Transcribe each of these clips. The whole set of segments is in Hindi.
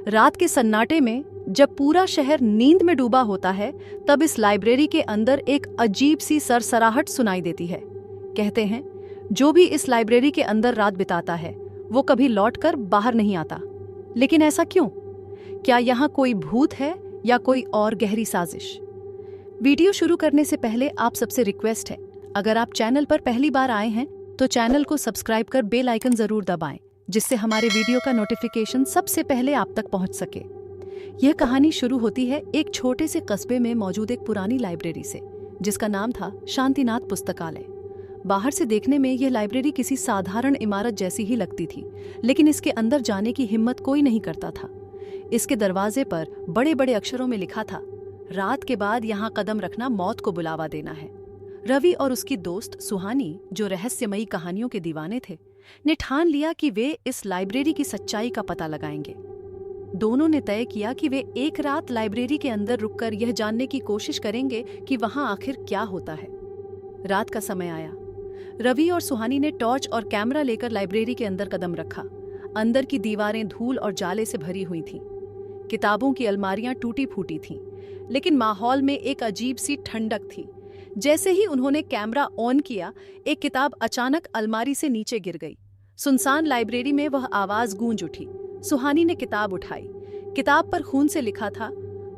रात के सन्नाटे में जब पूरा शहर नींद में डूबा होता है, तब इस लाइब्रेरी के अंदर एक अजीब सी सरसराहट सुनाई देती है। कहते हैं, जो भी इस लाइब्रेरी के अंदर रात बिताता है वो कभी लौटकर बाहर नहीं आता। लेकिन ऐसा क्यों? क्या यहाँ कोई भूत है या कोई और गहरी साजिश? वीडियो शुरू करने से पहले आप सबसे रिक्वेस्ट है, अगर आप चैनल पर पहली बार आए हैं तो चैनल को सब्सक्राइब कर बेल आइकन जरूर दबाएं, जिससे हमारे वीडियो का नोटिफिकेशन सबसे पहले आप तक पहुंच सके। यह कहानी शुरू होती है एक छोटे से कस्बे में मौजूद एक पुरानी लाइब्रेरी से, जिसका नाम था शांतिनाथ पुस्तकालय। बाहर से देखने में यह लाइब्रेरी किसी साधारण इमारत जैसी ही लगती थी, लेकिन इसके अंदर जाने की हिम्मत कोई नहीं करता था। इसके दरवाजे पर बड़े बड़े अक्षरों में लिखा था, रात के बाद यहाँ कदम रखना मौत को बुलावा देना है। रवि और उसकी दोस्त सुहानी, जो रहस्यमयी कहानियों के दीवाने थे, ने ठान लिया कि वे इस लाइब्रेरी की सच्चाई का पता लगाएंगे। दोनों ने तय किया कि वे एक रात लाइब्रेरी के अंदर रुककर यह जानने की कोशिश करेंगे कि वहां आखिर क्या होता है। रात का समय आया। रवि और सुहानी ने टॉर्च और कैमरा लेकर लाइब्रेरी के अंदर कदम रखा। अंदर की दीवारें धूल और जाले से भरी हुई थीं। किताबों की अलमारियां टूटी फूटी थीं, लेकिन माहौल में एक अजीब सी ठंडक थी। जैसे ही उन्होंने कैमरा ऑन किया, एक किताब अचानक अलमारी से नीचे गिर गई। सुनसान लाइब्रेरी में वह आवाज गूंज उठी। सुहानी ने किताब उठाई। किताब पर खून से लिखा था,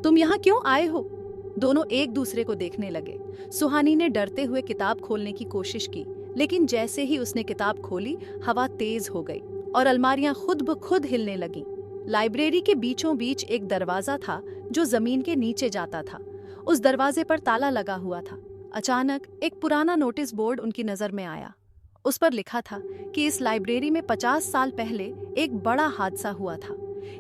तुम यहाँ क्यों आए हो? दोनों एक दूसरे को देखने लगे। सुहानी ने डरते हुए किताब खोलने की कोशिश की, लेकिन जैसे ही उसने किताब खोली, हवा तेज हो गई और अलमारियां खुद ब खुद हिलने लगीं। लाइब्रेरी के बीचों बीच एक दरवाजा था जो जमीन के नीचे जाता था। उस दरवाजे पर ताला लगा हुआ था। अचानक एक पुराना नोटिस बोर्ड उनकी नजर में आया। उस पर लिखा था कि इस लाइब्रेरी में 50 साल पहले एक बड़ा हादसा हुआ था।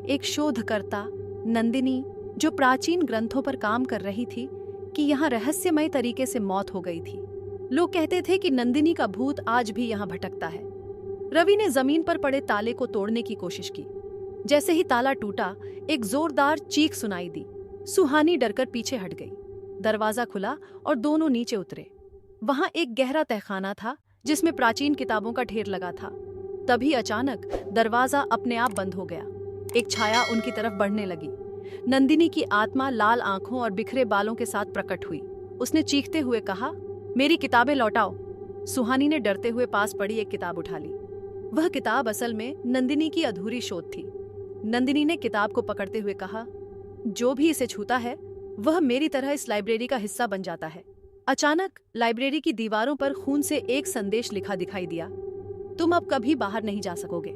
एक शोधकर्ता नंदिनी, जो प्राचीन ग्रंथों पर काम कर रही थी, कि यहाँ रहस्यमय तरीके से मौत हो गई थी। लोग कहते थे कि नंदिनी का भूत आज भी यहाँ भटकता है। रवि ने जमीन पर पड़े ताले को तोड़ने की कोशिश की। जैसे ही ताला टूटा, एक जोरदार चीख सुनाई दी। सुहानी डरकर पीछे हट गई। दरवाजा खुला और दोनों नीचे उतरे। वहां एक गहरा तहखाना था जिसमें प्राचीन किताबों का ढेर लगा था। तभी अचानक दरवाजा अपने आप बंद हो गया। एक छाया उनकी तरफ बढ़ने लगी। नंदिनी की आत्मा लाल आंखों और बिखरे बालों के साथ प्रकट हुई। उसने चीखते हुए कहा, मेरी किताबें लौटाओ। सुहानी ने डरते हुए पास पड़ी एक किताब उठा ली। वह किताब असल में नंदिनी की अधूरी शोध थी। नंदिनी ने किताब को पकड़ते हुए कहा, जो भी इसे छूता है वह मेरी तरह इस लाइब्रेरी का हिस्सा बन जाता है। अचानक लाइब्रेरी की दीवारों पर खून से एक संदेश लिखा दिखाई दिया, तुम अब कभी बाहर नहीं जा सकोगे।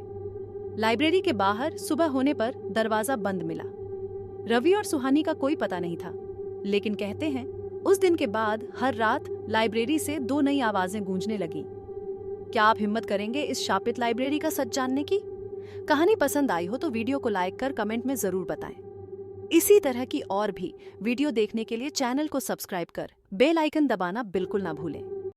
लाइब्रेरी के बाहर सुबह होने पर दरवाजा बंद मिला। रवि और सुहानी का कोई पता नहीं था, लेकिन कहते हैं उस दिन के बाद हर रात लाइब्रेरी से 2 नई आवाजें गूंजने लगीं। क्या आप हिम्मत करेंगे इस शापित लाइब्रेरी का सच जानने की? कहानी पसंद आई हो तो वीडियो को लाइक कर कमेंट में जरूर बताएं। इसी तरह की और भी वीडियो देखने के लिए चैनल को सब्सक्राइब कर बेल आइकन दबाना बिल्कुल ना भूलें।